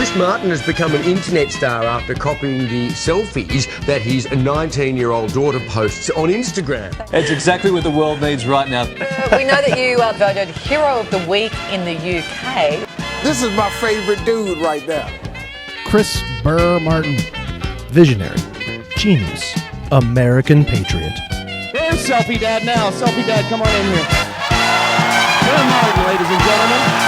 Chris Martin has become an internet star after copying the selfies that his 19-year-old daughter posts on Instagram. It's exactly what the world needs right now. We know that you are voted Hero of the Week in the UK. This is my favorite dude right now. Chris Burr Martin, visionary, genius, American patriot. There's Selfie Dad now. Selfie Dad, come on in here. Burr Martin, ladies and gentlemen.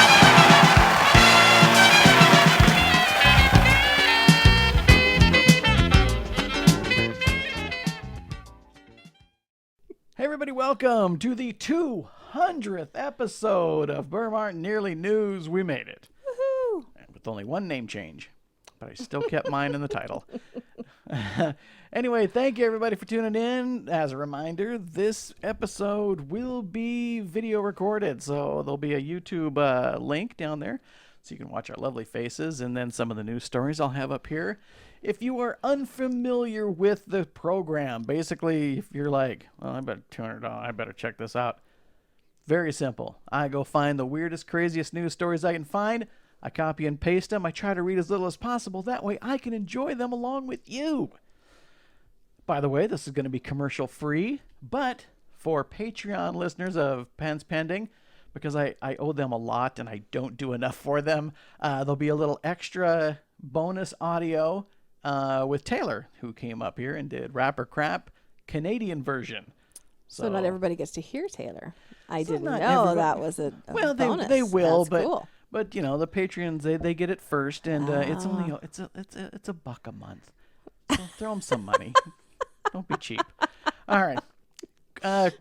Hey everybody, welcome to the 200th episode of Burr Martin Nearly News. We made it. Woohoo! With only one name change, but I still kept mine in the title. Anyway, thank you everybody for tuning in. As a reminder, this episode will be video recorded, so there'll be a YouTube link down there so you can watch our lovely faces and then some of the news stories I'll have up here. If you are unfamiliar with the program, basically, if you're like, well, I bet $200, I better check this out. Very simple. I go find the weirdest, craziest news stories I can find. I copy and paste them. I try to read as little as possible. That way I can enjoy them along with you. By the way, this is going to be commercial free, but for Patreon listeners of Pens Pending, because I owe them a lot and I don't do enough for them, there'll be a little extra bonus audio with Taylor, who came up here and did Rapper Crap Canadian version. So not everybody gets to hear Taylor. I didn't know everybody. that was a well, bonus. they will, That's cool. But you know the Patreons they get it first, and it's only it's a buck a month. So throw them some money. Don't be cheap. All right.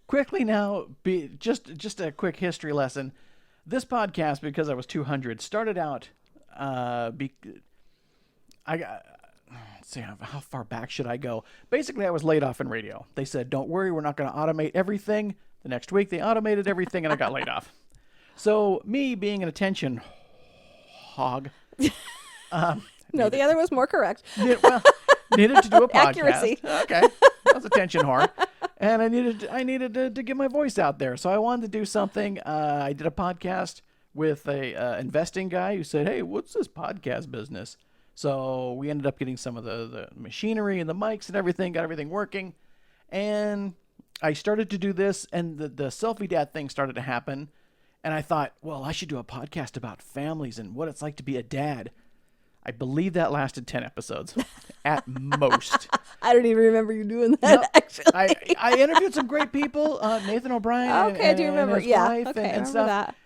Quickly now, just a quick history lesson. This podcast, because I was 200, started out. Let's see, how far back should I go? Basically, I was laid off in radio. They said, "Don't worry, we're not going to automate everything." The next week, they automated everything, and I got laid off. So, me being an attention hog. No, the other was more correct. Needed to do a podcast. Accuracy. Okay, that was attention whore. And I needed to get my voice out there. So I wanted to do something. I did a podcast with a investing guy who said, "Hey, what's this podcast business?" So we ended up getting some of the machinery and the mics and everything, got everything working. And I started to do this, and the Selfie Dad thing started to happen. And I thought, well, I should do a podcast about families and what it's like to be a dad. I believe that lasted 10 episodes at most. I don't even remember you doing that, actually. I interviewed some great people, Nathan O'Brien Okay, I do remember. and his Yeah, wife okay, I and remember stuff. that.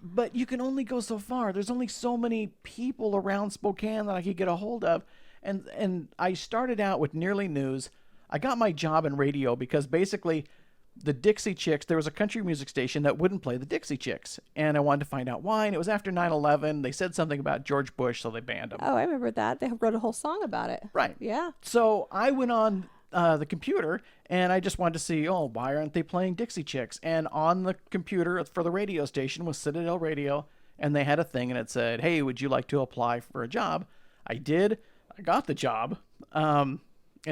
But you can only go so far. There's only so many people around Spokane that I could get a hold of. And I started out with Nearly News. I got my job in radio because basically the Dixie Chicks, there was a country music station that wouldn't play the Dixie Chicks. And I wanted to find out why. And it was after 9/11. They said something about George Bush, so they banned them. Oh, I remember that. They wrote a whole song about it. Right. Yeah. So I went on the computer and I just wanted to see, why aren't they playing Dixie Chicks? And on the computer for the radio station was Citadel Radio, and they had a thing and it said, "Hey, would you like to apply for a job?" I did. I got the job. And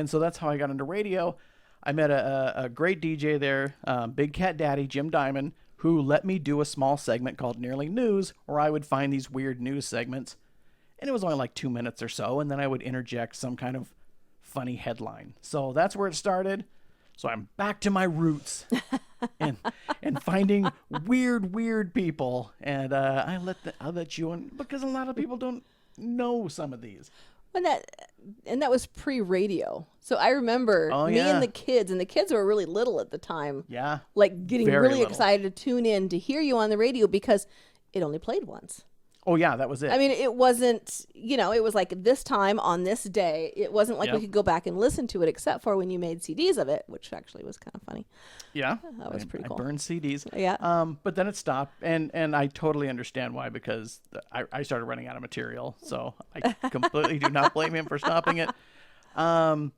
so that's how I got into radio. I met a great DJ there, Big Cat Daddy, Jim Diamond, who let me do a small segment called Nearly News, where I would find these weird news segments. And it was only like 2 minutes or so, and then I would interject some kind of funny headline. So that's where it started. So I'm back to my roots and finding weird people. And I'll let you in because a lot of people don't know some of these. And that was pre-radio. So I remember and the kids were really little at the time. Yeah. Like getting Very really little. excited to tune in to hear you on the radio because it only played once. Oh, yeah, that was it. I mean, it wasn't, it was like this time on this day. It wasn't like we could go back and listen to it except for when you made CDs of it, which actually was kind of funny. Yeah. That was pretty cool. I burned CDs. Yeah. But then it stopped, and I totally understand why, because I started running out of material, so I completely do not blame him for stopping it. And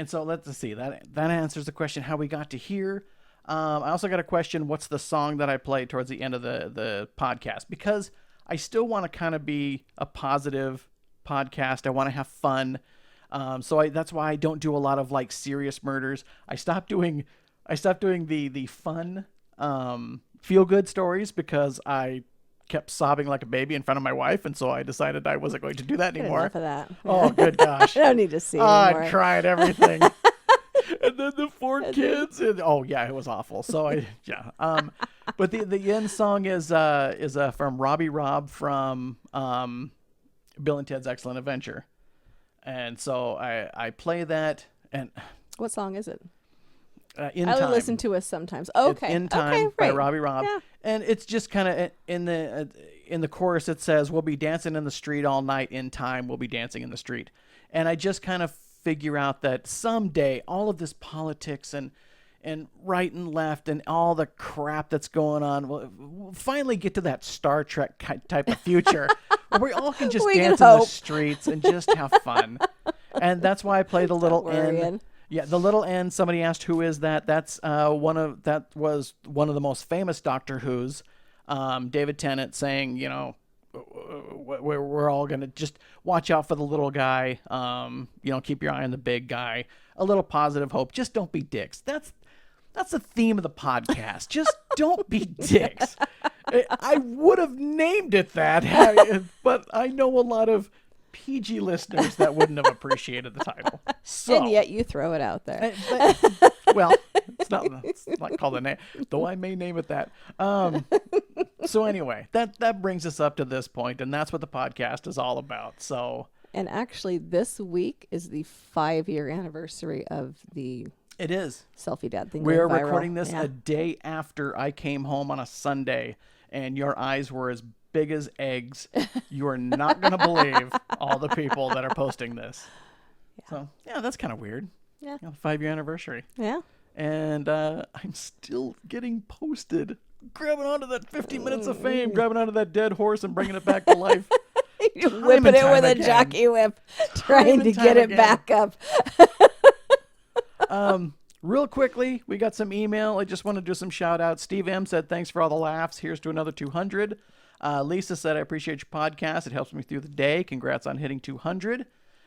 so let's see. That answers the question how we got to here. I also got a question, what's the song that I played towards the end of the podcast? Because I still want to kind of be a positive podcast. I want to have fun. So that's why I don't do a lot of like serious murders. I stopped doing the fun feel good stories because I kept sobbing like a baby in front of my wife, and so I decided I wasn't going to do that anymore. Enough of that. Oh, good gosh. I don't need to see I anymore. cried everything. And then the 4 kids. And, oh yeah, it was awful. So but the end song is from Robbie Rob from Bill and Ted's Excellent Adventure, and so I play that. And What song is it? In I Time. listen to us sometimes. Okay. It's In Time okay, by right. Robbie Rob. Yeah. And it's just kind of in the chorus it says, "We'll be dancing in the street all night. In time, we'll be dancing in the street." And I just kind of figure out that someday all of this politics and right and left and all the crap that's going on, we'll finally get to that Star Trek type of future where we all can just dance in the streets and just have fun. And that's why I play the little N. Yeah, the little N. Somebody asked, who is that? That was one of the most famous Doctor Who's, David Tennant, saying, you know, we're all gonna just watch out for the little guy. You know, keep your eye on the big guy. A little positive hope. Just don't be dicks. That's the theme of the podcast. Just don't be dicks. I would have named it that, but I know a lot of PG listeners that wouldn't have appreciated the title. So, And yet you throw it out there. well, it's not called a name, though I may name it that. So anyway, that brings us up to this point, and that's what the podcast is all about. So, And actually, this week is the 5-year anniversary of the it is Selfie Dad thing. We're going viral. recording this Yeah. a day after I came home on a Sunday, and your eyes were as big as eggs. You are not going to believe all the people that are posting this. Yeah. So, yeah, that's kind of weird. Yeah. You know, 5-year anniversary. Yeah. And I'm still getting posted. Grabbing onto that 50 minutes of fame, grabbing onto that dead horse and bringing it back to life. You're whipping it with a jockey whip, trying to get it back up. Real quickly, we got some email. I just want to do some shout outs. Steve M said, thanks for all the laughs. Here's to another 200. Lisa said, I appreciate your podcast. It helps me through the day. Congrats on hitting 200.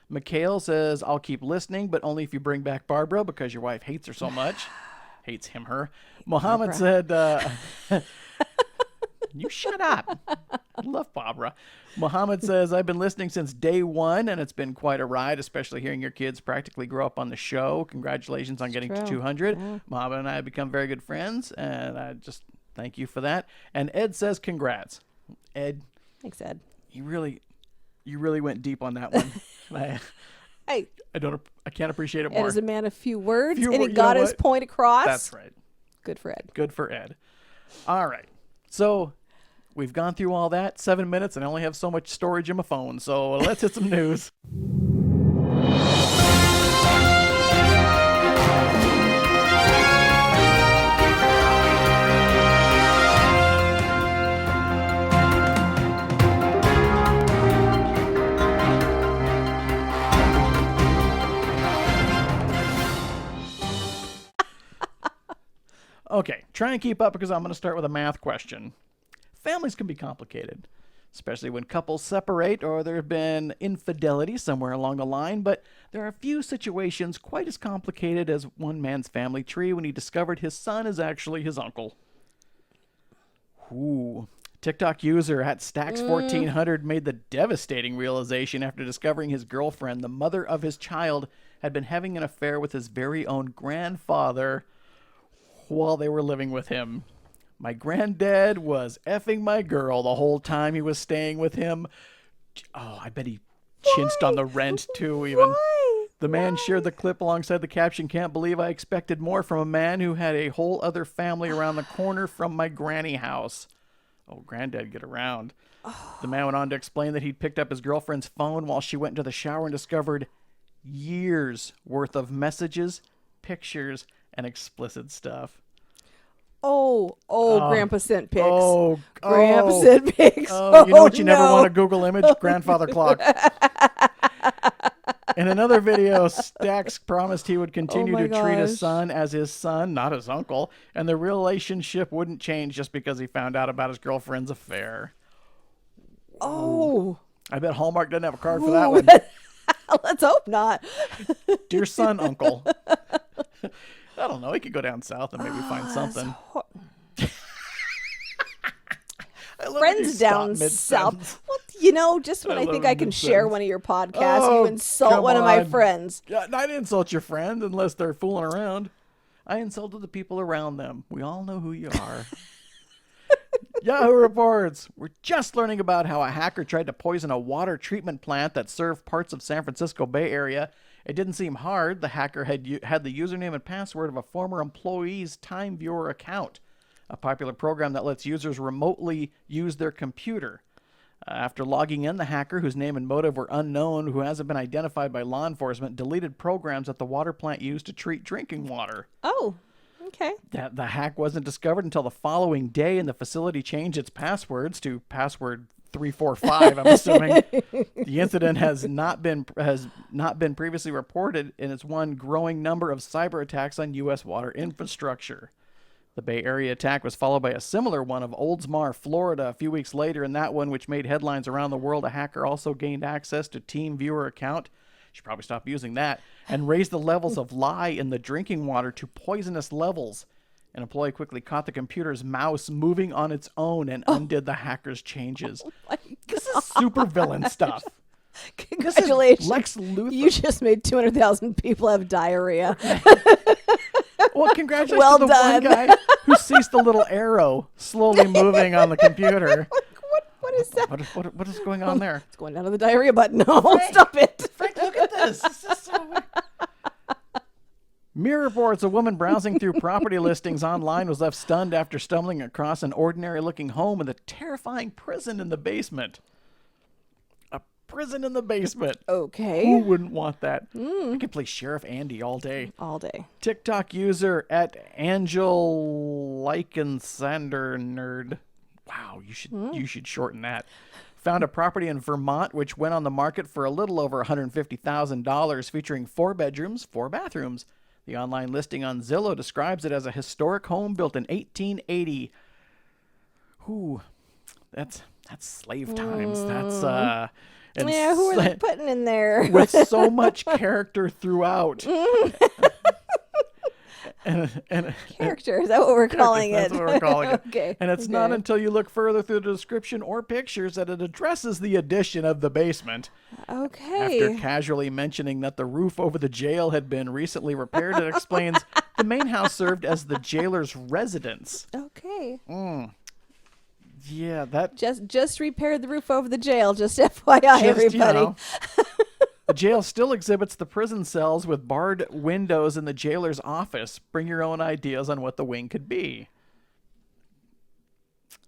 Mikhail says, I'll keep listening, but only if you bring back Barbara because your wife hates her so much. Hates him, her. Mohammed said, you shut up. I love Barbara. Mohammed says, I've been listening since day one, and it's been quite a ride, especially hearing your kids practically grow up on the show. Congratulations on getting to 200. Yeah. Mohammed and I have become very good friends, and I just thank you for that. And Ed says, congrats. Ed. Thanks, Ed. You really went deep on that one. I can't appreciate it more. Ed is a man of few words, and he got his point across. That's right. Good for Ed. Good for Ed. All right. So we've gone through all that, 7 minutes, and I only have so much storage in my phone. So let's hit some news. Okay, try and keep up because I'm going to start with a math question. Families can be complicated, especially when couples separate or there have been infidelity somewhere along the line, but there are a few situations quite as complicated as one man's family tree when he discovered his son is actually his uncle. Ooh. TikTok user at Stacks1400 made the devastating realization after discovering his girlfriend, the mother of his child, had been having an affair with his very own grandfather while they were living with him. My granddad was effing my girl the whole time he was staying with him. Oh, I bet he chinched on the rent too, even. The man shared the clip alongside the caption, "Can't believe I expected more from a man who had a whole other family around the corner from my granny house." Oh, granddad, get around. The man went on to explain that he'd picked up his girlfriend's phone while she went into the shower and discovered years worth of messages, pictures, and explicit stuff. Grandpa sent pics. Grandpa sent pics. You know what you never want to Google image? Grandfather clock. In another video, Stacks promised he would continue to treat his son as his son, not his uncle, and the relationship wouldn't change just because he found out about his girlfriend's affair. Oh. I bet Hallmark doesn't have a card for that one. Let's hope not. Dear son, uncle. I don't know. He could go down south and maybe find something. I friends down south. Well, you know, just when I think I can share one of your podcasts, you insult one of my friends. Yeah, I didn't insult your friend unless they're fooling around. I insulted the people around them. We all know who you are. Yahoo reports. We're just learning about how a hacker tried to poison a water treatment plant that served parts of San Francisco Bay Area. It didn't seem hard. The hacker had the username and password of a former employee's Time Viewer account, a popular program that lets users remotely use their computer. After logging in, the hacker, whose name and motive were unknown, who hasn't been identified by law enforcement, deleted programs that the water plant used to treat drinking water. Oh, okay. The hack wasn't discovered until the following day, and the facility changed its passwords to password 345, I'm assuming. The incident has not been previously reported, and it's one growing number of cyber attacks on U.S. water infrastructure. The Bay Area attack was followed by a similar one of Oldsmar, Florida, a few weeks later, and that one, which made headlines around the world. A hacker also gained access to Team Viewer account. Should probably stop using that. And raised the levels of lye in the drinking water to poisonous levels. An employee quickly caught the computer's mouse moving on its own and undid the hacker's changes. This is super villain stuff. Congratulations. Lex Luthor. You just made 200,000 people have diarrhea. Well, congratulations Well to the done. one guy who sees the little arrow slowly moving on the computer. What is that? What is going on there? It's going down to the diarrhea button. No, stop it. Frank, look at this. This is so weird. Mirror reports a woman browsing through property listings online was left stunned after stumbling across an ordinary-looking home with a terrifying prison in the basement. A prison in the basement. Okay. Who wouldn't want that? I could play Sheriff Andy all day. All day. TikTok user at Angel Lykensander Nerd. Wow, you should shorten that. Found a property in Vermont which went on the market for a little over $150,000, featuring 4 bedrooms, 4 bathrooms. The online listing on Zillow describes it as a historic home built in 1880. Ooh, that's slave times. That's and Yeah, who are they putting in there? with so much character throughout. and Character, is that what we're calling it? That's what we're calling it. Okay. And it's not until you look further through the description or pictures that it addresses the addition of the basement. Okay. After casually mentioning that the roof over the jail had been recently repaired, it explains the main house served as the jailer's residence. Okay. Yeah, that... Just repaired the roof over the jail. Just FYI, everybody. You know, the jail still exhibits the prison cells with barred windows in the jailer's office. Bring your own ideas on what the wing could be.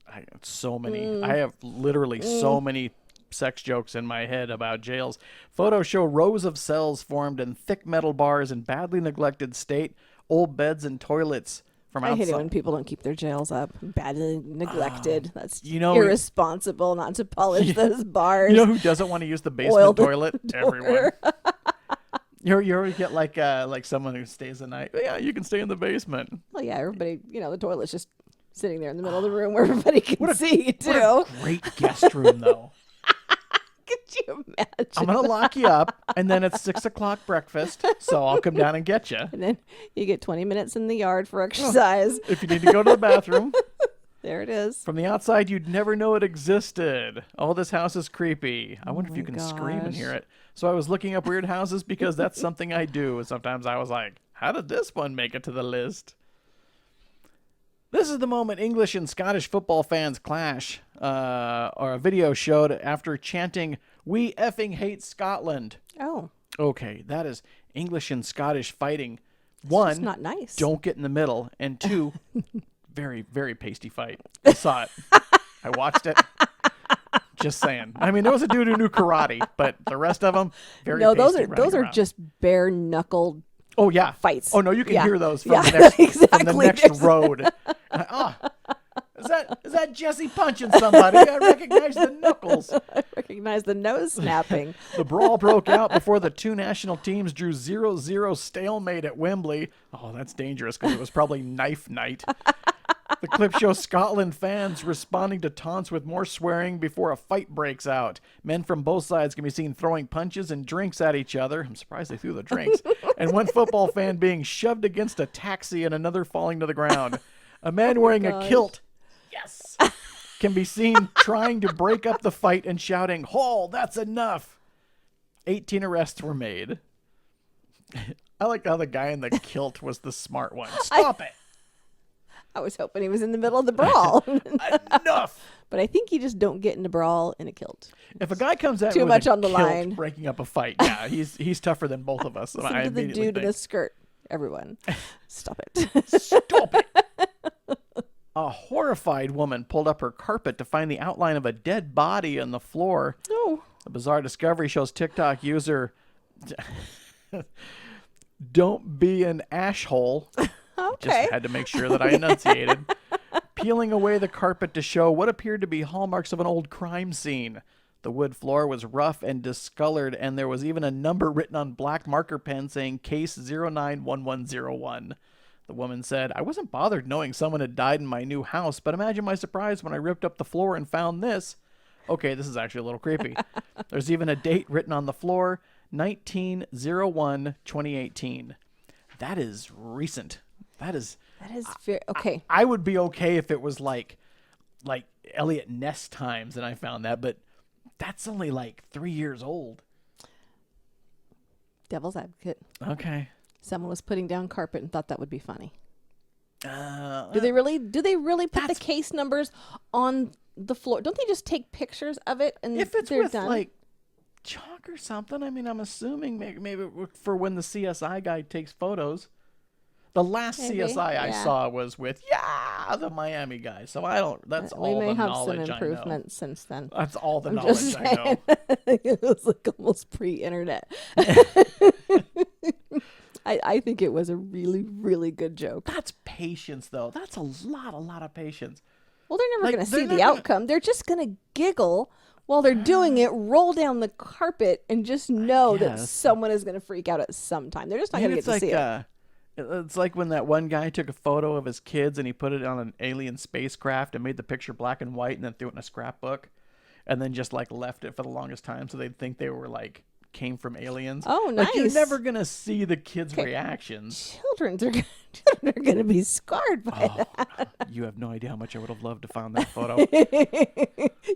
I have so many. I have literally so many sex jokes in my head about jails. Photos show rows of cells formed in thick metal bars in badly neglected state, old beds and toilets from outside. I hate it when people don't keep their jails up. Badly neglected. That's you know, irresponsible not to polish those bars. You know who doesn't want to use the basement Oil the toilet? door. Everyone. You always get like someone who stays the night. Yeah, you can stay in the basement. Well, yeah, everybody, the toilet's just sitting there in the middle of the room where everybody can see, too. What a great guest room, though. Could you imagine? I'm going to lock you up, and then it's 6 o'clock breakfast, so I'll come down and get you. And then you get 20 minutes in the yard for exercise. If you need to go to the bathroom. There it is. From the outside, you'd never know it existed. Oh, this house is creepy. I wonder if you can scream and hear it. So I was looking up weird houses because that's something I do. And sometimes I was like, how did this one make it to the list? This is the moment English and Scottish football fans clash, or a video showed after chanting, "We effing hate Scotland." Oh. Okay, that is English and Scottish fighting. It's One, just not nice. Don't get in the middle. And 2, very, very pasty fight. I saw it. I watched it. Just saying. I mean, there was a dude who knew karate, but the rest of them, very no, pasty those are around. just bare knuckled Oh yeah, fights. Oh no, you can Yeah. hear those from Yeah, the next exactly. from the next road. Is that Jesse punching somebody? I recognize the knuckles. I recognize the nose snapping. The brawl broke out before the two national teams drew 0-0 stalemate at Wembley. Oh, that's dangerous because it was probably knife night. The clip shows Scotland fans responding to taunts with more swearing before a fight breaks out. Men from both sides can be seen throwing punches and drinks at each other. I'm surprised they threw the drinks. And one football fan being shoved against a taxi and another falling to the ground. A man wearing a kilt. Yes. can be seen trying to break up the fight and shouting, "Haul, that's enough." 18 arrests were made. I like how the guy in the kilt was the smart one. Stop it. I was hoping he was in the middle of the brawl. Enough. But I think you just don't get in a brawl in a kilt. If a guy comes at Too me with much a on the kilt line. breaking up a fight, yeah, he's tougher than both of us. Listen to the dude in the skirt. Everyone, stop it. Stop it. A horrified woman pulled up her carpet to find the outline of a dead body on the floor. Oh. The bizarre discovery shows TikTok user don't be an ashhole. Okay. Just had to make sure that I enunciated. Peeling away the carpet to show what appeared to be hallmarks of an old crime scene. The wood floor was rough and discolored, and there was even a number written on black marker pen saying case 091101. The woman said, "I wasn't bothered knowing someone had died in my new house, but imagine my surprise when I ripped up the floor and found this." Okay, this is actually a little creepy. There's even a date written on the floor, 19/01/2018. That is recent. That is very okay. I would be okay if it was like Elliot Ness times and I found that, but that's only like 3 years old. Devil's advocate. Okay. Someone was putting down carpet and thought that would be funny. Do Do they really put the case numbers on the floor? Don't they just take pictures of it and if it's they're with done? like chalk or something? I mean, I'm assuming maybe for when the CSI guy takes photos. The last Maybe, CSI I yeah. saw was with the Miami guy. So I don't. That's all we may the have knowledge some I know. improvements since then. That's all the I'm knowledge just I know. It was like almost pre-internet. I think it was a really, really good joke. That's patience, though. That's a lot of patience. Well, they're never Like, going to they're see not the gonna- outcome. They're just going to giggle while they're doing it, roll down the carpet, and just know that guess. someone is going to freak out at some time. They're just not going to It's get to like see it. it's like when that one guy took a photo of his kids and he put it on an alien spacecraft and made the picture black and white and then threw it in a scrapbook, and then just like left it for the longest time so they'd think they were like came from aliens. Oh, Like you're nice. never gonna see the kids' reactions. Children are going to be scarred by that. You have no idea how much I would have loved to find that photo.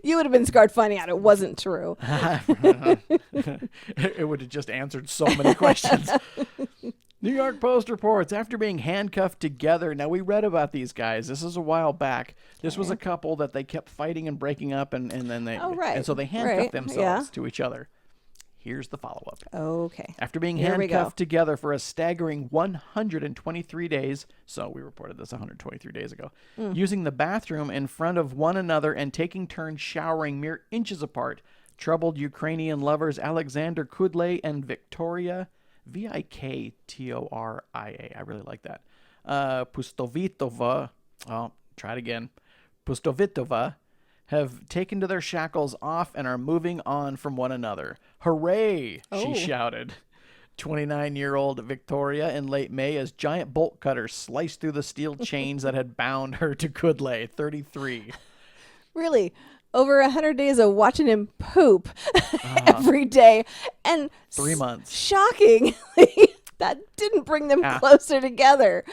You would have been scarred finding out it wasn't true. It would have just answered so many questions. New York Post reports after being handcuffed together. Now, we read about these guys. This is a while back. This was a couple that they kept fighting and breaking up, and then they and so they handcuffed themselves to each other. Here's the follow-up. Okay. After being Here we go. handcuffed together for a staggering 123 days, so we reported this 123 days ago, using the bathroom in front of one another and taking turns showering mere inches apart, troubled Ukrainian lovers Alexander Kudlay and Victoria, Viktoria, I really like that, Pustovitova, try it again, Pustovitova, have taken to their shackles off and are moving on from one another. Hooray, she shouted. 29-year-old Victoria in late May as giant bolt cutters sliced through the steel chains that had bound her to Kudlay, 33. Really? Over 100 days of watching him poop every day. And 3 months. Shockingly, that didn't bring them closer together.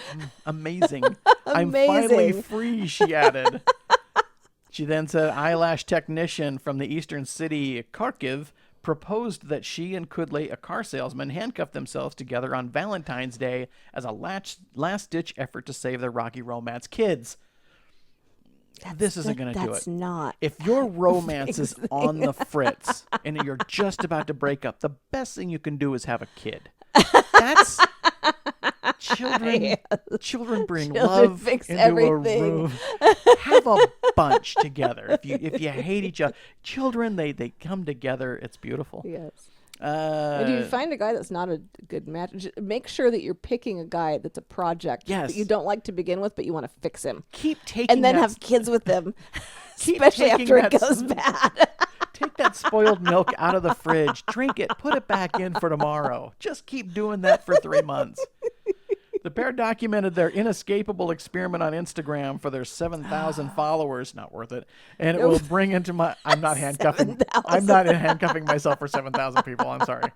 Amazing. I'm finally Amazing. free, she added. She then said eyelash technician from the eastern city Kharkiv proposed that she and Kudlay, a car salesman, handcuff themselves together on Valentine's Day as a last-ditch effort to save their Rocky Romance kids. This isn't going to do it. That's not. If your romance is on the fritz and you're just about to break up, the best thing you can do is have a kid. That's children. Children bring love fix into everything. a room. Have a bunch together. If you hate each other, children they come together. It's beautiful. Yes. And if you find a guy that's not a good match, just make sure that you're picking a guy that's a project that you don't like to begin with, but you want to fix him. Keep taking and then that have kids with them, Keep especially taking after it that goes bad. Take that spoiled milk out of the fridge, drink it, put it back in for tomorrow. Just keep doing that for 3 months. The pair documented their inescapable experiment on Instagram for their 7,000 followers. Not worth it. And it will bring into my... I'm not handcuffing. 7,000. I'm not handcuffing myself for 7,000 people. I'm sorry.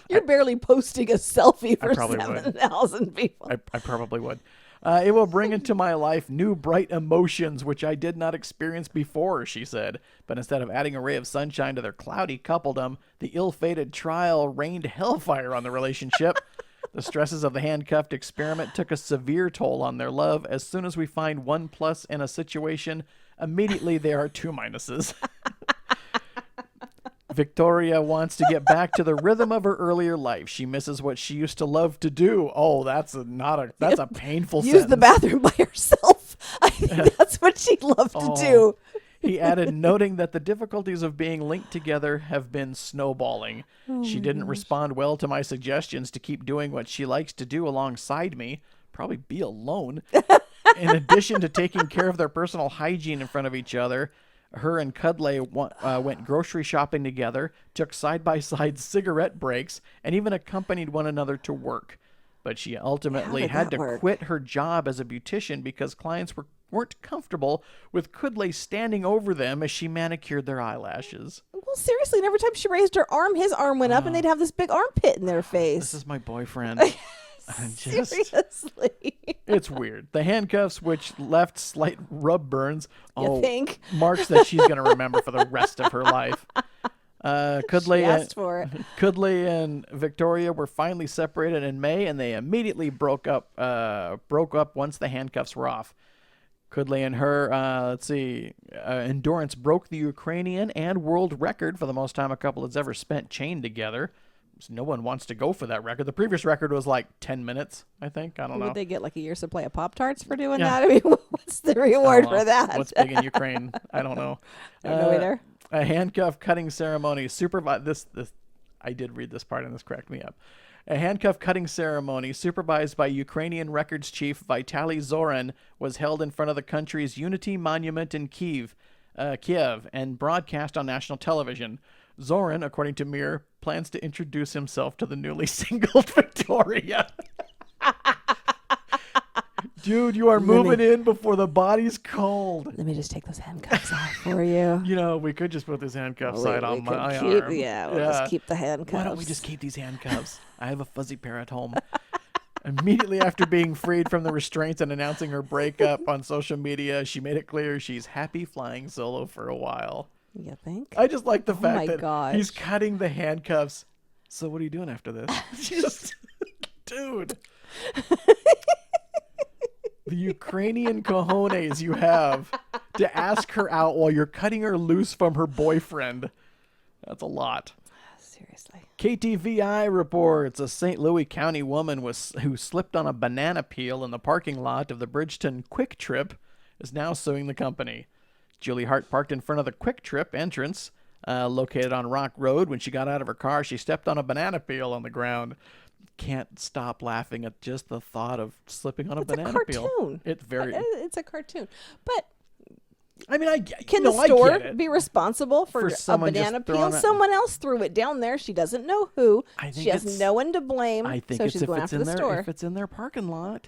You're barely posting a selfie for probably would. 7,000 people. I probably would. It will bring into my life new bright emotions, which I did not experience before, she said. But instead of adding a ray of sunshine to their cloudy coupledom, the ill-fated trial rained hellfire on the relationship. The stresses of the handcuffed experiment took a severe toll on their love. As soon as we find one plus in a situation, immediately there are two minuses. Victoria wants to get back to the rhythm of her earlier life. She misses what she used to love to do. Oh, that's a painful Use sentence. the bathroom by herself. I think that's what she loved to do. He added, noting that the difficulties of being linked together have been snowballing. She didn't respond well to my suggestions to keep doing what she likes to do alongside me. Probably be alone. In addition to taking care of their personal hygiene in front of each other, her and Cuddly went grocery shopping together, took side-by-side cigarette breaks, and even accompanied one another to work. But she ultimately had to quit her job as a beautician because clients weren't comfortable with Cuddly standing over them as she manicured their eyelashes. Well, seriously, and every time she raised her arm, his arm went up, and they'd have this big armpit in their face. This is my boyfriend. Seriously. It's weird. The handcuffs, which left slight rub burns, You think? marks that she's going to remember for the rest of her life. She asked for it. Cuddly and Victoria were finally separated in May, and they immediately broke up once the handcuffs were off. Cuddly and her, endurance broke the Ukrainian and world record for the most time a couple has ever spent chained together. No one wants to go for that record. The previous record was like 10 minutes, I think. I don't know. Would they get like a year's supply of Pop-Tarts for doing that? I mean, what's the reward for that? What's big in Ukraine? I don't know. I don't know either. A handcuff cutting ceremony supervised. I did read this part and this cracked me up. A handcuff cutting ceremony supervised by Ukrainian records chief Vitaly Zorin was held in front of the country's Unity Monument in Kiev, and broadcast on national television. Zorin, according to Mir, plans to introduce himself to the newly singled Victoria. Dude, you are moving in before the body's cold. Let me just take those handcuffs off for you. You know, we could just put this handcuff side on my arm. We'll just keep the handcuffs. Why don't we just keep these handcuffs? I have a fuzzy pair at home. Immediately after being freed from the restraints and announcing her breakup on social media, she made it clear she's happy flying solo for a while. You think? I just like the fact that gosh. he's cutting the handcuffs. So what are you doing after this? Just, dude. The Ukrainian cojones you have to ask her out while you're cutting her loose from her boyfriend. That's a lot. Seriously. KTVI reports a St. Louis County woman who slipped on a banana peel in the parking lot of the Bridgeton Quick Trip is now suing the company. Julie Hart parked in front of the Quick Trip entrance, located on Rock Road. When she got out of her car, she stepped on a banana peel on the ground. Can't stop laughing at just the thought of slipping on a banana peel. It's a cartoon. But I mean, can the store be responsible for a banana peel? Someone else threw it down there. She doesn't know who. She has no one to blame. I think so she's going after the store. If it's in their parking lot.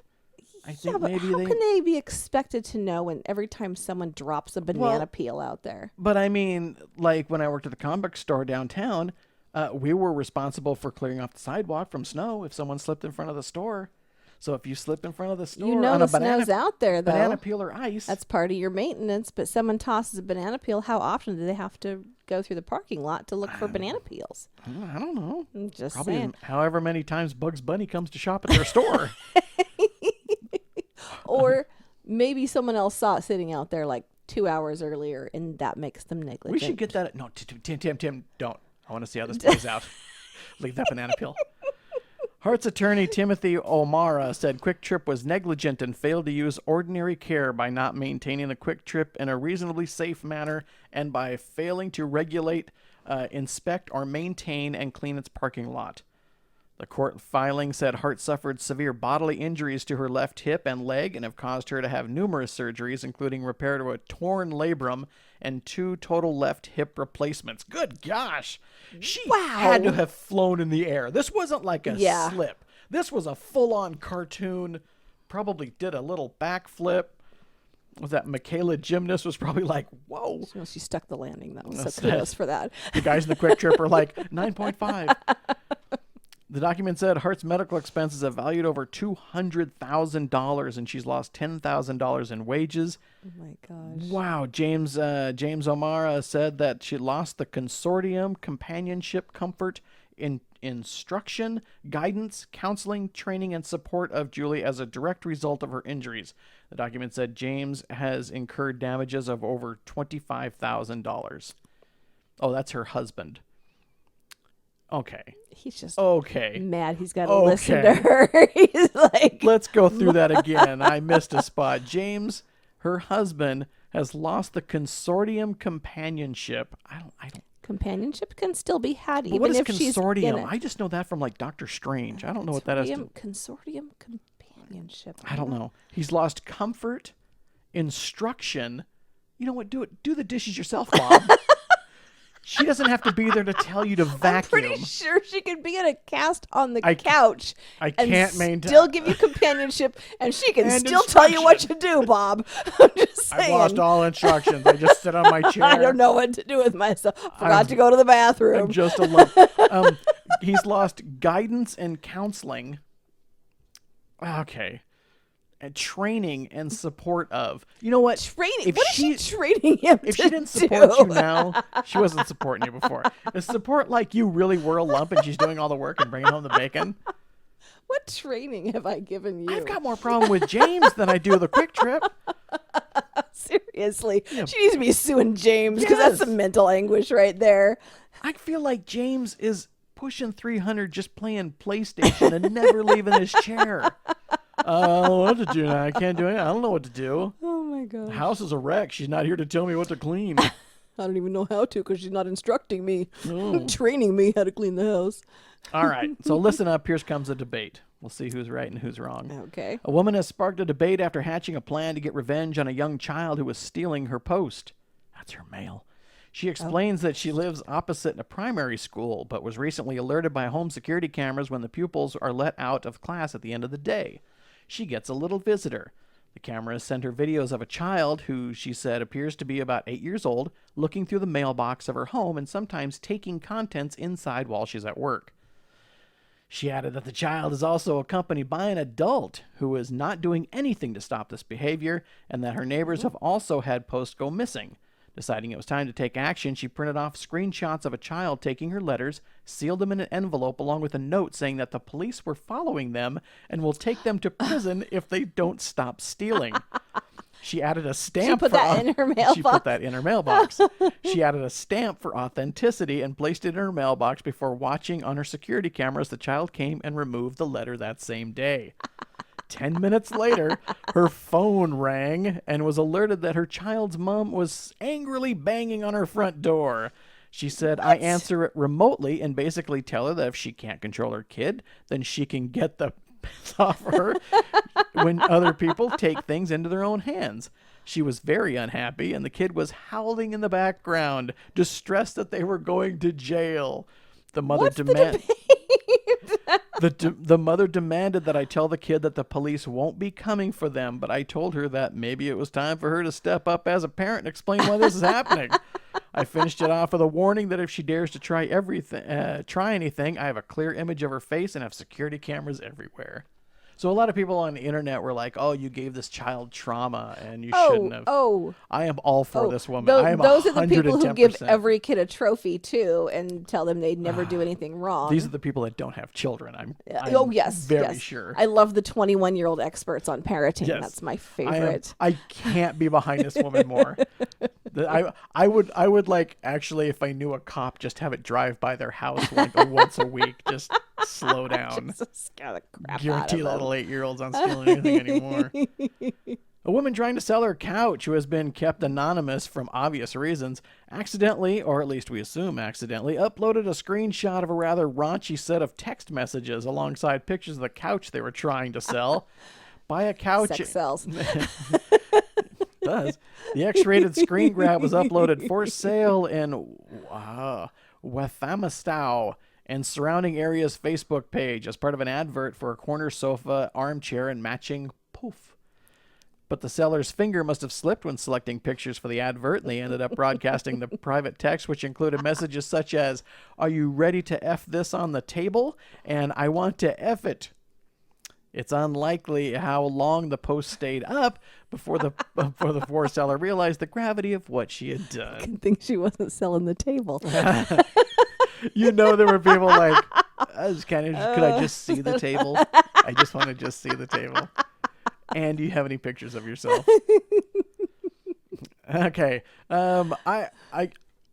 I think but maybe how can they be expected to know when every time someone drops a banana peel out there? But I mean, like when I worked at the comic book store downtown, we were responsible for clearing off the sidewalk from snow if someone slipped in front of the store. So if you slip in front of the store on the a snow's out there, though. Banana peel or ice. That's part of your maintenance. But someone tosses a banana peel. How often do they have to go through the parking lot to look for banana peels? I don't know. I'm just Probably saying. However many times Bugs Bunny comes to shop at their store. Or maybe someone else saw it sitting out there like 2 hours earlier, and that makes them negligent. We should get that. No, Tim, don't. I want to see how this plays out. Leave that banana peel. Hart's attorney, Timothy O'Mara, said Quick Trip was negligent and failed to use ordinary care by not maintaining the Quick Trip in a reasonably safe manner and by failing to regulate, inspect, or maintain and clean its parking lot. The court filing said Hart suffered severe bodily injuries to her left hip and leg and have caused her to have numerous surgeries, including repair to a torn labrum and 2 total left hip replacements. Good gosh. She had to have flown in the air. This wasn't like a slip. This was a full-on cartoon. Probably did a little backflip. Was that Michaela Gymnast was probably like, whoa. Well, she stuck the landing, though. So kudos for that. The guys in the Quick Trip are like, 9.5. The document said Hart's medical expenses have valued over $200,000, and she's lost $10,000 in wages. Oh my gosh. Wow. James O'Mara said that she lost the consortium, companionship, comfort, instruction, guidance, counseling, training, and support of Julie as a direct result of her injuries. The document said James has incurred damages of over $25,000. Oh, that's her husband. Okay. He's just Okay. mad he's got to listen to her. He's like, let's go through that again. I missed a spot. James, her husband, has lost the consortium companionship. I don't. companionship can still be had But even what is if she's in consortium? it. I just know that from like Doctor Strange. I don't know what that is. Consortium companionship. I don't know. He's lost comfort, instruction. You know what? Do the dishes yourself, Bob. She doesn't have to be there to tell you to vacuum. I'm pretty sure she could be in a cast on the couch. I and can't maintain. still give you companionship, and she can And still tell you what to do, Bob. I'm just saying. I've lost all instructions. I just sit on my chair. I don't know what to do with myself. Forgot to go to the bathroom. I'm just a lump. He's lost guidance and counseling. Okay. And training and support of. You know what? Training. If What is she training him If to she didn't support do? you now, she wasn't supporting you before. Is support like you really were a lump and she's doing all the work and bringing home the bacon? What training have I given you? I've got more problem with James than I do the Quick Trip. Seriously. She needs to be suing James because that's some mental anguish right there. I feel like James is pushing 300 just playing PlayStation and never leaving his chair. I don't know what to do now. I can't do it. I don't know what to do. Oh my god. The house is a wreck. She's not here to tell me what to clean. I don't even know how to because she's not instructing me, training me how to clean the house. All right. So listen up. Here comes a debate. We'll see who's right and who's wrong. Okay. A woman has sparked a debate after hatching a plan to get revenge on a young child who was stealing her post. That's her mail. She explains that she lives opposite a primary school, but was recently alerted by home security cameras when the pupils are let out of class at the end of the day. She gets a little visitor. The cameras sent her videos of a child who, she said, appears to be about 8 years old, looking through the mailbox of her home and sometimes taking contents inside while she's at work. She added that the child is also accompanied by an adult who is not doing anything to stop this behavior, and that her neighbors have also had posts go missing. Deciding it was time to take action, she printed off screenshots of a child taking her letters, sealed them in an envelope along with a note saying that the police were following them and will take them to prison if they don't stop stealing. She added a stamp. She put that in her mailbox. She put that in her mailbox. She added a stamp for authenticity and placed it in her mailbox before watching on her security cameras the child came and removed the letter that same day. 10 minutes later, her phone rang and was alerted that her child's mom was angrily banging on her front door. She said, I answer it remotely and basically tell her that if she can't control her kid, then she can get the off her when other people take things into their own hands. She was very unhappy, and the kid was howling in the background, distressed that they were going to jail. The mother The mother demanded that I tell the kid that the police won't be coming for them, but I told her that maybe it was time for her to step up as a parent and explain why this is happening. I finished it off with a warning that if she dares to try anything, I have a clear image of her face and have security cameras everywhere. So a lot of people on the internet were like, "Oh, you gave this child trauma, and you shouldn't have." I am all for this woman. I am those are the people who give 110%. every kid a trophy too, and tell them they'd never do anything wrong. These are the people that don't have children. I'm yes, very sure. I love the 21-year-old experts on parenting. Yes. That's my favorite. I can't be behind this woman more. I would like actually, if I knew a cop, just have it drive by their house like once a week. Just slow down. Just scare the crap Guarantee out of little 8-year-olds aren't stealing anything anymore. A woman trying to sell her couch, who has been kept anonymous from obvious reasons, accidentally, or at least we assume accidentally, uploaded a screenshot of a rather raunchy set of text messages alongside pictures of the couch they were trying to sell. Buy a couch. Sex sells. Does. The X-rated screen grab was uploaded for sale in Wathamistow and surrounding area's Facebook page as part of an advert for a corner sofa, armchair, and matching poof. But the seller's finger must have slipped when selecting pictures for the advert, and they ended up broadcasting the private text, which included messages such as, "Are you ready to F this on the table?" and "I want to F it." It's unlikely how long the post stayed up before the poor seller realized the gravity of what she had done. Good thing she wasn't selling the table. You know, there were people like, could I just see the table? I just want to just see the table. And do you have any pictures of yourself? Okay.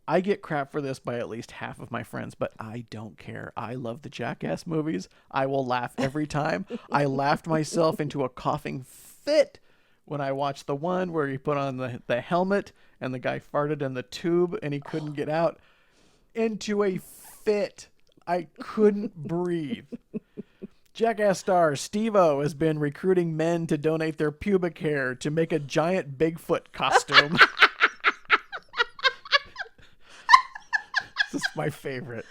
I get crap for this by at least half of my friends, but I don't care. I love the Jackass movies. I will laugh every time. I laughed myself into a coughing fit when I watched the one where he put on the helmet and the guy farted in the tube and he couldn't get out. Into a fit. I couldn't breathe. Jackass star Steve-O has been recruiting men to donate their pubic hair to make a giant Bigfoot costume. This is my favorite.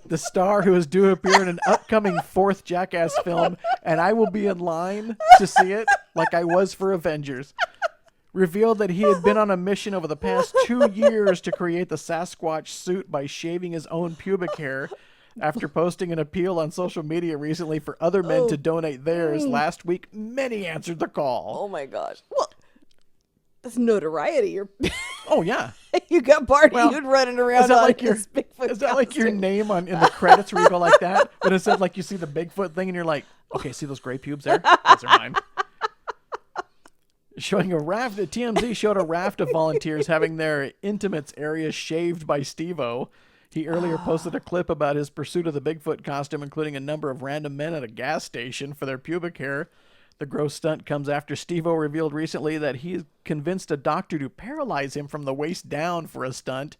The star, who is due to appear in an upcoming 4th Jackass film, and I will be in line to see it like I was for Avengers, revealed that he had been on a mission over the past 2 years to create the Sasquatch suit by shaving his own pubic hair. After posting an appeal on social media recently for other men to donate theirs, last week, many answered the call. Oh my gosh. Well, that's notoriety. Oh, yeah. You got Barney You'd running around is that on like your, his Bigfoot Is that like your costume. name in the credits where you go like that? But it said like you see the Bigfoot thing and you're like, okay, see those gray pubes there? Those are mine. Showing a raft, TMZ showed a raft of volunteers having their intimates area shaved by Steve-O. He earlier posted a clip about his pursuit of the Bigfoot costume, including a number of random men at a gas station for their pubic hair. The gross stunt comes after Steve-O revealed recently that he convinced a doctor to paralyze him from the waist down for a stunt.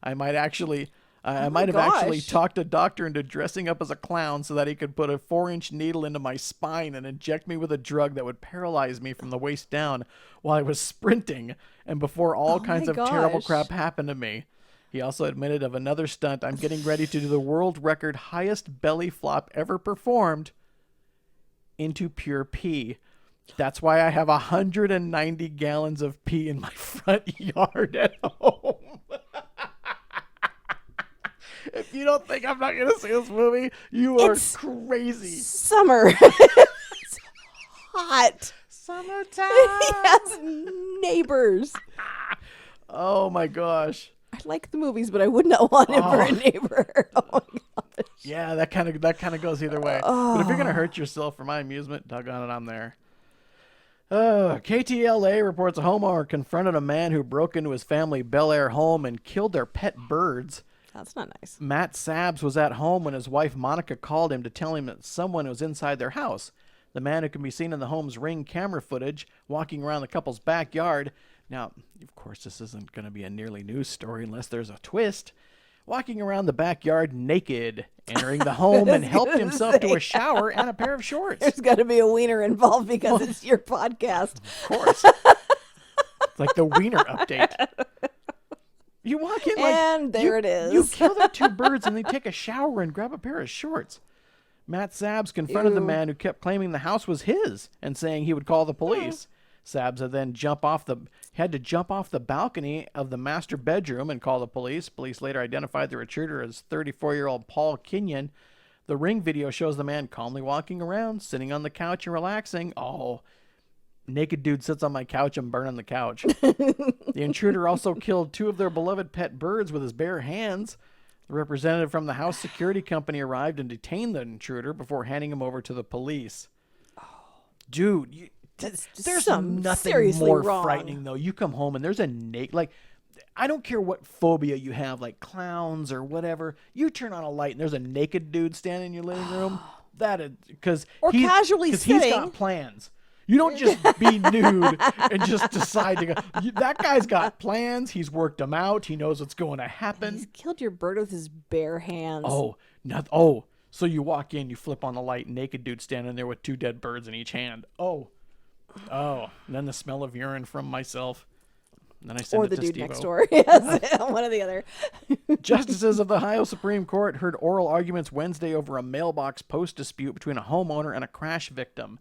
I might have actually talked a doctor into dressing up as a clown so that he could put a 4-inch needle into my spine and inject me with a drug that would paralyze me from the waist down while I was sprinting and before all kinds of terrible crap happened to me. He also admitted of another stunt. I'm getting ready to do the world record highest belly flop ever performed into pure pee. That's why I have 190 gallons of pee in my front yard at home. If you don't think I'm not going to see this movie, you are crazy. Summer. It's hot. Summertime. He has neighbors. Oh my gosh. I like the movies, but I would not want him for a neighbor. Oh my gosh. Yeah, that kind of goes either way. But if you're gonna hurt yourself for my amusement, doggone it, I'm there. KTLA reports a homeowner confronted a man who broke into his family Bel Air home and killed their pet birds. That's not nice. Matt Sabbs was at home when his wife Monica called him to tell him that someone was inside their house. The man, who can be seen in the home's Ring camera footage, walking around the couple's backyard. Now, of course, this isn't going to be a nearly news story unless there's a twist. Walking around the backyard naked, entering the home and helped himself to a shower and a pair of shorts. There's got to be a wiener involved because it's your podcast. Of course. It's like the wiener update. You walk in like... And there it is. You kill the 2 birds and they take a shower and grab a pair of shorts. Matt Sabbs confronted the man who kept claiming the house was his and saying he would call the police. Sabbs had then had to jump off the balcony of the master bedroom and call the police. Police later identified the intruder as 34-year-old Paul Kenyon. The Ring video shows the man calmly walking around, sitting on the couch and relaxing. Oh, naked dude sits on my couch and burning the couch. The intruder also killed 2 of their beloved pet birds with his bare hands. The representative from the house security company arrived and detained the intruder before handing him over to the police. Dude, there's nothing more frightening, though. You come home and there's a naked, like, I don't care what phobia you have, like clowns or whatever. You turn on a light and there's a naked dude standing in your living room. That is because he's got plans. You don't just be nude and just decide to go. That guy's got plans. He's worked them out. He knows what's going to happen. He's killed your bird with his bare hands. So you walk in, you flip on the light, naked dude standing there with 2 dead birds in each hand. Oh, and then the smell of urine from myself. And then I send or it the to dude Steve-O. next door. Yes, one or the other. Justices of the Ohio Supreme Court heard oral arguments Wednesday over a mailbox post dispute between a homeowner and a crash victim.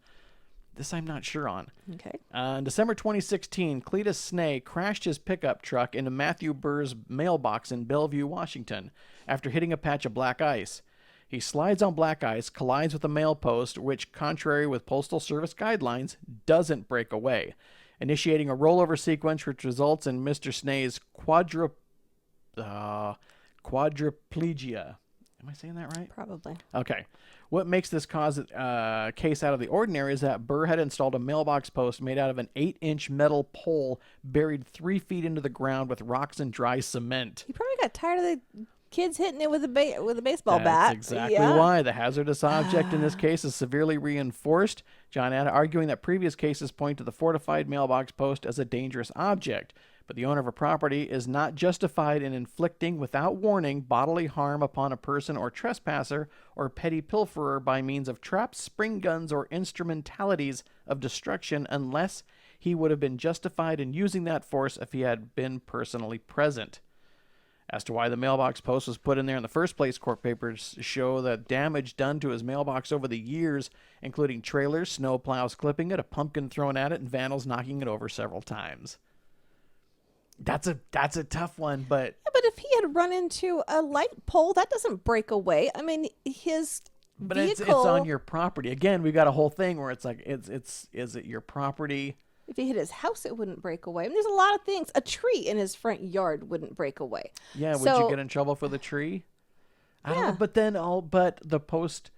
This I'm not sure on. Okay. In December 2016, Cletus Snee crashed his pickup truck into Matthew Burr's mailbox in Bellevue, Washington, after hitting a patch of black ice. He slides on black ice, collides with a mail post, which, contrary with Postal Service guidelines, doesn't break away, initiating a rollover sequence which results in Mr. Snee's quadriplegia. Am I saying that right? Probably. Okay. What makes this case out of the ordinary is that Burr had installed a mailbox post made out of an 8-inch metal pole buried 3 feet into the ground with rocks and dry cement. He probably got tired of the kids hitting it with a baseball bat. That's exactly why. The hazardous object in this case is severely reinforced. John Ada arguing that previous cases point to the fortified mailbox post as a dangerous object. But the owner of a property is not justified in inflicting, without warning, bodily harm upon a person or trespasser or petty pilferer by means of traps, spring guns, or instrumentalities of destruction unless he would have been justified in using that force if he had been personally present. As to why the mailbox post was put in there in the first place, court papers show that damage done to his mailbox over the years, including trailers, snow plows clipping it, a pumpkin thrown at it, and vandals knocking it over several times. That's a tough one, but... Yeah, but if he had run into a light pole, that doesn't break away. I mean, his But vehicle... it's on your property. Again, we've got a whole thing where it's like, is it your property? If he hit his house, it wouldn't break away. I mean, there's a lot of things. A tree in his front yard wouldn't break away. Yeah, would you get in trouble for the tree? I don't know, but then the post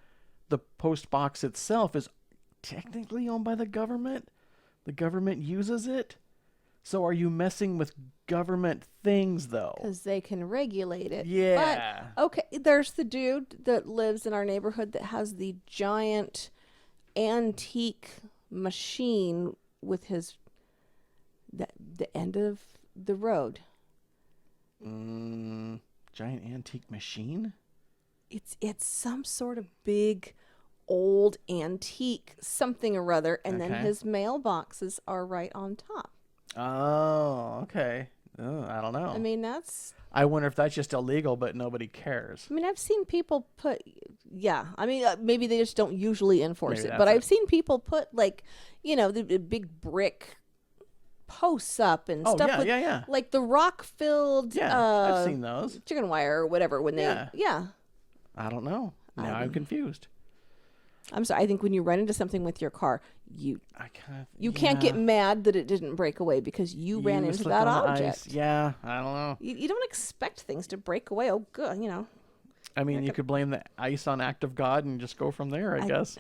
box itself is technically owned by the government. The government uses it. So are you messing with government things, though? Because they can regulate it. Yeah. But, okay, there's the dude that lives in our neighborhood that has the giant antique machine with his... the end of the road. Giant antique machine? It's some sort of big, old antique something or other, and then his mailboxes are right on top. Oh, okay. Oh, I don't know. I mean, that's... I wonder if that's just illegal, but nobody cares. I mean, I've seen people put... Yeah, I mean, maybe they just don't usually enforce Maybe it, that's but it. I've seen people put, like, the big brick posts up and stuff with, like, the rock-filled... I've seen those. Chicken wire or whatever when they... Yeah. I don't know. Now I'm confused. I'm sorry. I think when you run into something with your car, you you can't get mad that it didn't break away because you ran into that object. Yeah, I don't know. You don't expect things to break away. Oh, good, I mean, you could blame the ice on act of God and just go from there, I guess.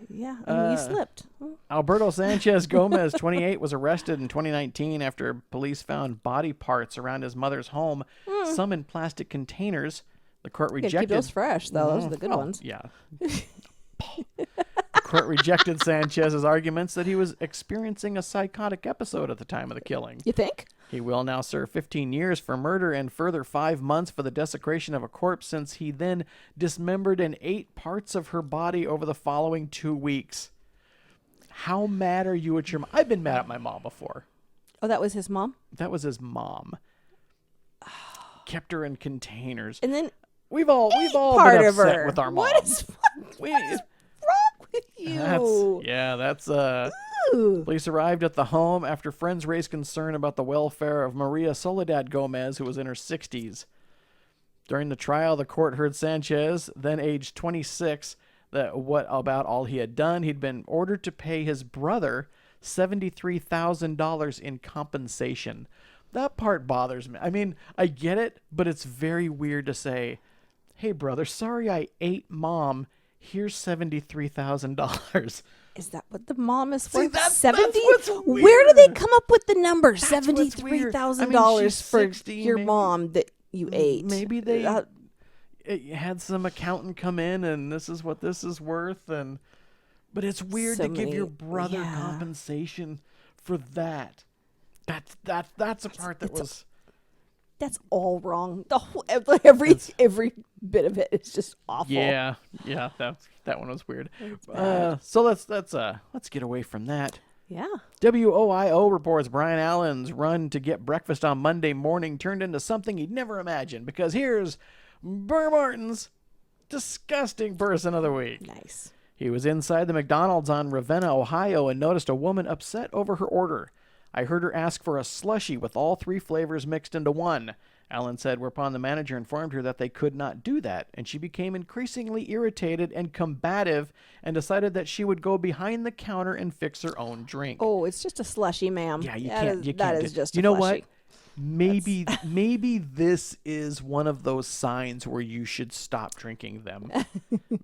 Yeah, I mean, you slipped. Alberto Sanchez Gomez, 28, was arrested in 2019 after police found body parts around his mother's home, some in plastic containers. The court rejected... Keep those fresh, though. Those are the good ones. Yeah. The court rejected Sanchez's arguments that he was experiencing a psychotic episode at the time of the killing. You think? He will now serve 15 years for murder and further 5 months for the desecration of a corpse, since he then dismembered and ate parts of her body over the following 2 weeks. How mad are you at your mom? I've been mad at my mom before. Oh, that was his mom? That was his mom. Kept her in containers. And then we've all part been of upset her. with our mom. What is wrong with you? That's Police arrived at the home after friends raised concern about the welfare of Maria Soledad Gomez, who was in her 60s. During the trial, the court heard Sanchez, then aged 26, what about all he had done. He'd been ordered to pay his brother $73,000 in compensation. That part bothers me. I mean, I get it, but it's very weird to say, hey, brother, sorry I ate mom. Here's $73,000. Is that what the mom is See, worth? that's 70? what's weird. Where do they come up with the number $73,000 $73,000 for 60, your maybe. mom that you ate? Maybe they had some accountant come in and this is what this is worth, but it's weird to give your brother compensation for that. That's a part that was. That's all wrong. The whole every bit of it is just awful. Yeah, that one was weird. So let's get away from that. Yeah. WOIO reports Brian Allen's run to get breakfast on Monday morning turned into something he'd never imagined, because here's Burr Martin's disgusting person of the week. Nice. He was inside the McDonald's on Ravenna, Ohio, and noticed a woman upset over her order. I heard her ask for a slushie with all 3 flavors mixed into one. Allen said, whereupon the manager informed her that they could not do that, and she became increasingly irritated and combative and decided that she would go behind the counter and fix her own drink. Oh, it's just a slushy, ma'am. Yeah, you That can't. is- that is just a You know slushie. what? Maybe this is one of those signs where you should stop drinking them.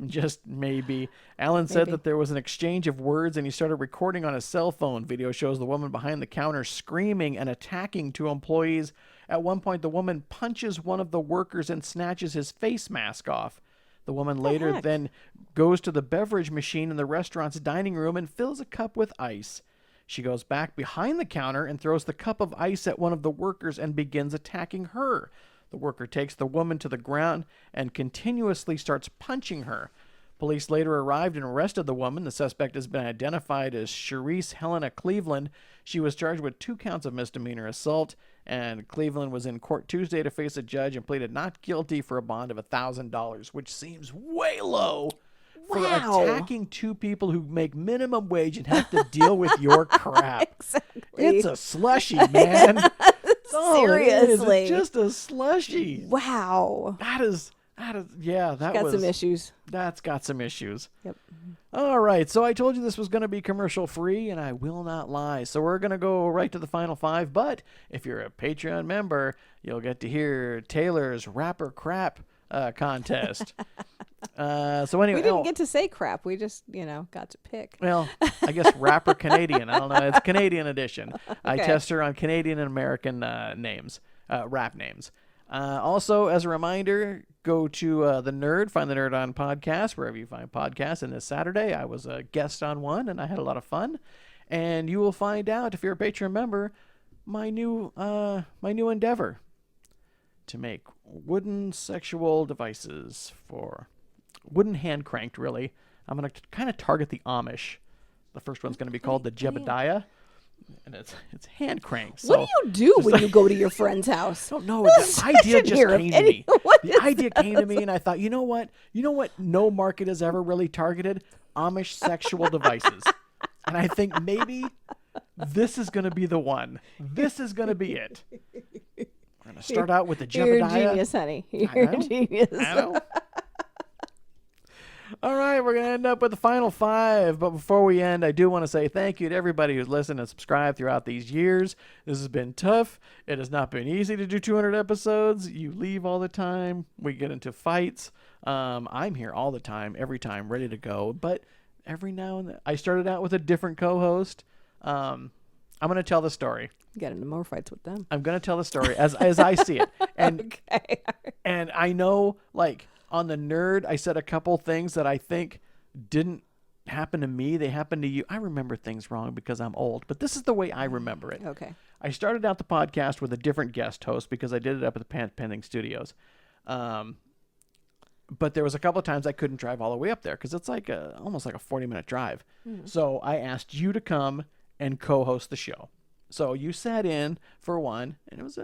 Just maybe. Allen said that there was an exchange of words, and he started recording on his cell phone. Video shows the woman behind the counter screaming and attacking 2 employees. At one point, the woman punches one of the workers and snatches his face mask off. The woman later then goes to the beverage machine in the restaurant's dining room and fills a cup with ice. She goes back behind the counter and throws the cup of ice at one of the workers and begins attacking her. The worker takes the woman to the ground and continuously starts punching her. Police later arrived and arrested the woman. The suspect has been identified as Sharice Helena Cleveland. She was charged with 2 counts of misdemeanor assault, and Cleveland was in court Tuesday to face a judge and pleaded not guilty for a bond of $1,000, which seems way low. For attacking 2 people who make minimum wage and have to deal with your crap. Exactly. It's a slushie, man. That's all it is. Seriously. It's just a slushie. Wow. That is, yeah, that Got some issues. That's got some issues. Yep. All right, so I told you this was going to be commercial free, and I will not lie. So we're going to go right to the final 5, but if you're a Patreon member, you'll get to hear Taylor's Rapper Crap contest. So anyway, We didn't get to say crap. We just, got to pick. well, I guess rapper Canadian. I don't know. It's Canadian edition. I Okay. test her on Canadian and American names, rap names. Also, as a reminder, go to The Nerd, find The Nerd on podcast, wherever you find podcasts. And this Saturday, I was a guest on one, and I had a lot of fun. And you will find out, if you're a Patreon member, my new endeavor to make wooden sexual devices for wooden hand cranked, really. I'm going to kind of target the Amish. The first one's going to be called the Jebediah, and it's hand cranked. What do you do when you go to your friend's house? I don't know. The idea just here of came to me. what The is idea came to me, and I thought, you know what? No market has ever really targeted Amish sexual devices. And I think maybe this is going to be the one. This is going to be it. We're going to start out with the You're Jebediah. a genius, honey. You're a genius. I know. All right, we're going to end up with the final 5. But before we end, I do want to say thank you to everybody who's listened and subscribed throughout these years. This has been tough. It has not been easy to do 200 episodes. You leave all the time. We get into fights. I'm here all the time, every time, ready to go. But every now and then, I started out with a different co-host. I'm going to tell the story. You got into more fights with them. I'm going to tell the story as I see it. And Okay. and I know, like, on The Nerd, I said a couple things that I think didn't happen to me. They happened to you. I remember things wrong because I'm old, but this is the way I remember it. Okay. I started out the podcast with a different guest host because I did it up at the Pending Studios. But there was a couple of times I couldn't drive all the way up there because it's like almost like a 40-minute drive. So I asked you to come and co-host the show. So you sat in for one, and it was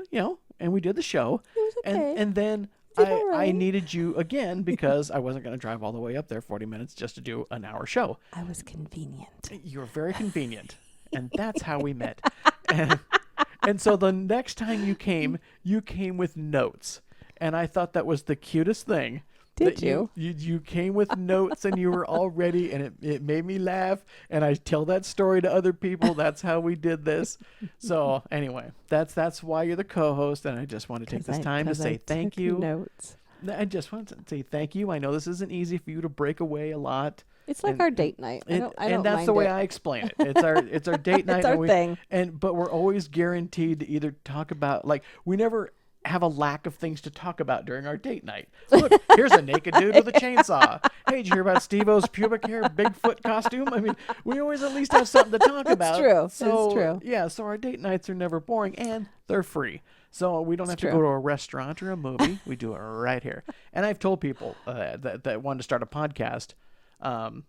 and we did the show. It was okay. And then all I right. needed you again because I wasn't going to drive all the way up there 40 minutes just to do an hour show. I was convenient. You're very convenient. And that's how we met. And so the next time you came with notes. And I thought that was the cutest thing. Did that you? You came with notes and you were all ready, and it made me laugh. And I tell that story to other people. That's how we did this. So anyway, that's why you're the co-host. And I just want to take this time to say thank you. Notes. I just want to say thank you. I know this isn't easy for you to break away a lot. It's like our date night. I don't And that's mind the way it. I explain it. It's our date night. It's our thing. But we're always guaranteed to either talk about, like, we never have a lack of things to talk about during our date night. Look, here's a naked dude with a chainsaw. Hey, did you hear about Steve-O's pubic hair Bigfoot costume? I mean, we always at least have something to talk about. true. So, It's true. Yeah, so our date nights are never boring, and they're free. So we don't have to true. go to a restaurant or a movie. We do it right here. And I've told people that wanted to start a podcast, and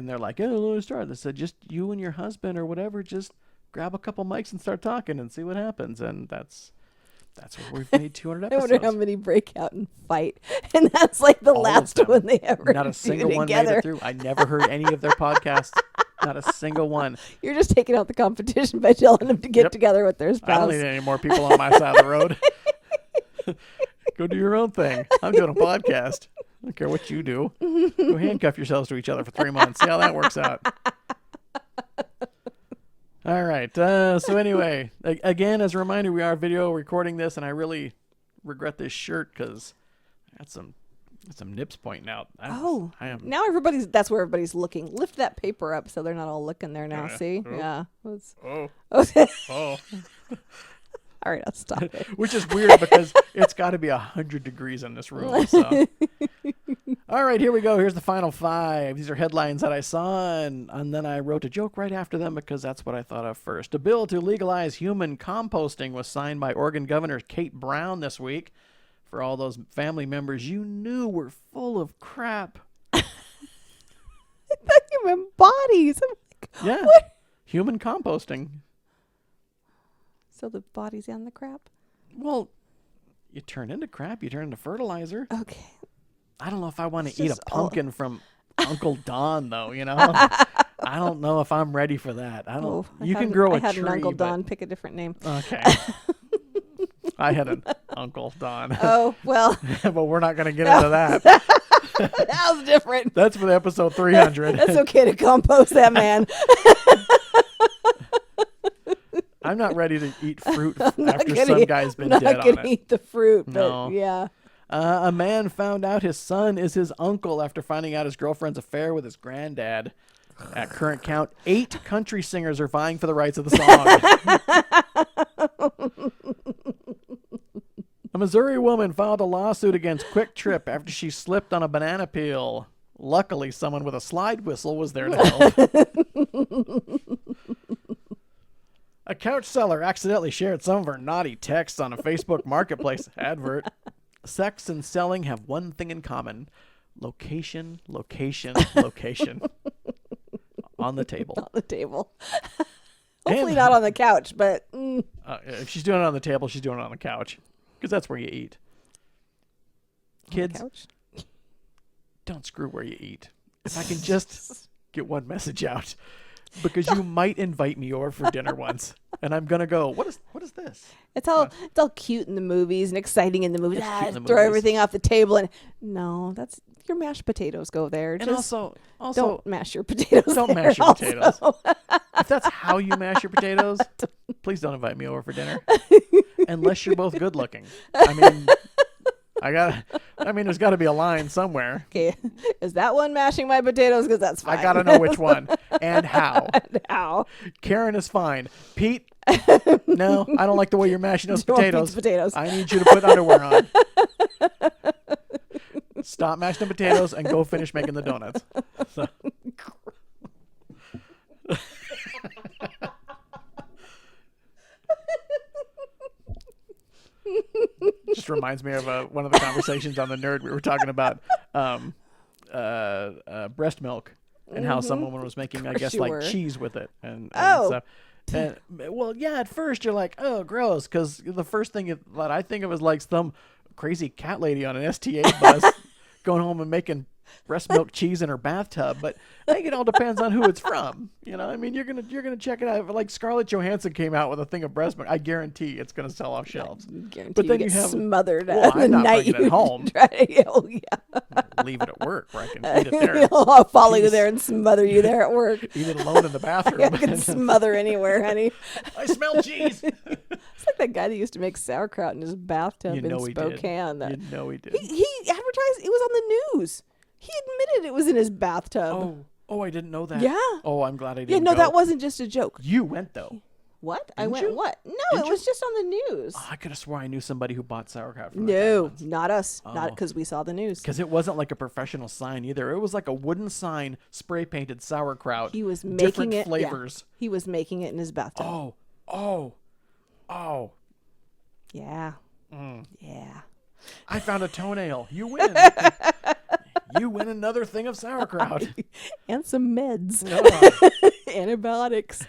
they're like, "Oh, let me start." They said, "Just you and your husband or whatever. Just grab a couple mics and start talking and see what happens." And That's where we've made 200 I episodes. wonder how many break out and fight, and that's like the All of last them. one they ever Not a do single one made together. it through. I never heard any of their podcasts. Not a single one. You're just taking out the competition by telling them to get Yep. together with their I don't spouse. need any more people on my side of the road. Go do your own thing. I'm doing a podcast. I don't care what you do. Go handcuff yourselves to each other for 3 months. See how that works out. All right. So anyway, again, as a reminder, we are video recording this, and I really regret this shirt because I got some nips pointing out. I am. Now that's where everybody's looking. Lift that paper up so they're not all looking there now. See? Yeah. Oh. Oh. All right, I'll stop it. Which is weird because it's got to be 100 degrees in this room. So. All right, here we go. Here's the final 5. These are headlines that I saw, and then I wrote a joke right after them because that's what I thought of first. A bill to legalize human composting was signed by Oregon Governor Kate Brown this week. For all those family members you knew were full of crap. Human bodies. I'm like, Yeah. what? Human composting. So the bodies and the crap? Well, you turn into crap. You turn into fertilizer. Okay. I don't know if I want It's to eat a just all- pumpkin from Uncle Don, though, you know? I don't know if I'm ready for that. I don't. You can grow a I had tree. an Uncle but- Don. Pick a different name. Okay. I had an Uncle Don. Oh, well, But we're not going to get into that. that was different. That's for the episode 300. That's okay to compose that man. I'm not ready to eat fruit after gonna some eat- guy's been not dead gonna on it. eat the fruit, but No. yeah. A man found out his son is his uncle after finding out his girlfriend's affair with his granddad. At current count, 8 country singers are vying for the rights of the song. A Missouri woman filed a lawsuit against Quick Trip after she slipped on a banana peel. Luckily, someone with a slide whistle was there to help. A couch seller accidentally shared some of her naughty texts on a Facebook Marketplace advert. Sex and selling have one thing in common. Location, location, location. On the table. On the table. Hopefully And- not on the couch, but If she's doing it on the table, she's doing it on the couch. Because that's where you eat. Kids, couch. don't screw where you eat. If I can just get one message out. Because you might invite me over for dinner once. And I'm going to go, what is this? It's all cute in the movies and exciting in the movies. It's cute in the Throw movies. everything off the table and no, that's your mashed potatoes go there. And Just also don't mash your potatoes. don't there mash your also. potatoes. If that's how you mash your potatoes, please don't invite me over for dinner. Unless you're both good looking. I mean, there's got to be a line somewhere. Okay, is that one mashing my potatoes? Because that's fine. I got to know which one and how. How? Karen is fine. Pete, no, I don't like the way you're mashing those You want potatoes. Pete's potatoes. I need you to put underwear on. Stop mashing the potatoes and go finish making the donuts. So. Just reminds me of one of the conversations on the Nerd. We were talking about breast milk and how some woman was making, I guess, you like were. cheese with it and Oh. stuff. And well, yeah, at first you're like, oh, gross, because the first thing that I think of is like some crazy cat lady on an STA bus going home and making breast milk cheese in her bathtub. But I think it all depends on who it's from. You know, I mean, you're gonna check it out. If, like Scarlett Johansson came out with a thing of breast milk, I guarantee it's gonna sell off shelves. Guarantee But then you you get have smothered Well, the I'm not night bringing it you home. try to, oh yeah. Leave it at work where I can eat it there. I'll follow you Jeez. there and smother you there at work. Eat it alone in the bathroom. I can smother anywhere, honey. I smell cheese. It's like that guy that used to make sauerkraut in his bathtub You know in he did. Spokane. You know he did. He advertised it was on the news. He admitted it was in his bathtub. Oh, I didn't know that. Yeah. Oh, I'm glad I didn't. Yeah, no, go. that wasn't just a joke. You went though. What? I Didn't went you? what? No, Didn't it was just on the news. Oh, I could have swore I knew somebody who bought sauerkraut from No, not us. Not Oh. because we saw the news. Because it wasn't like a professional sign either. It was like a wooden sign, spray painted sauerkraut. He was making different it. flavors. Yeah, he was making it in his bathtub. Oh. Yeah. Mm. Yeah. I found a toenail. You win. You win another thing of sauerkraut. And some meds. Oh. Antibiotics.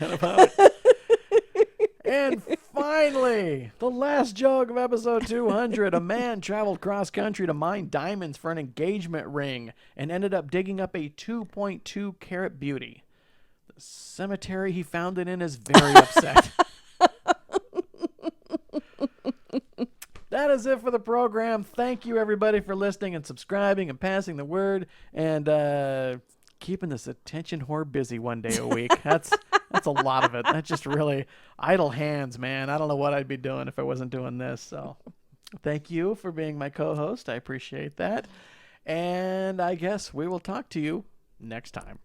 And finally, the last joke of episode 200. A man traveled cross-country to mine diamonds for an engagement ring and ended up digging up a 2.2 carat beauty. The cemetery he found it in is very upset. That is it for the program. Thank you, everybody, for listening and subscribing and passing the word and keeping this attention whore busy one day a week. That's a lot of it. That's just really idle hands, man. I don't know what I'd be doing if I wasn't doing this. So thank you for being my co-host. I appreciate that. And I guess we will talk to you next time.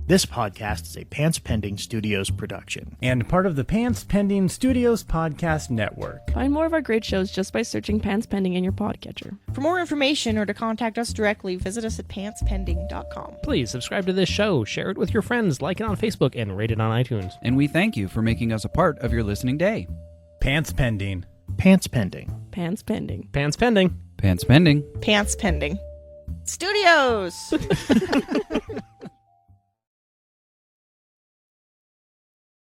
This podcast is a Pants Pending Studios production. And part of the Pants Pending Studios podcast network. Find more of our great shows just by searching Pants Pending in your podcatcher. For more information or to contact us directly, visit us at pantspending.com. Please subscribe to this show, share it with your friends, like it on Facebook, and rate it on iTunes. And we thank you for making us a part of your listening day. Pants Pending. Pants Pending. Pants Pending. Pants Pending. Pants Pending. Pants Pending. Studios!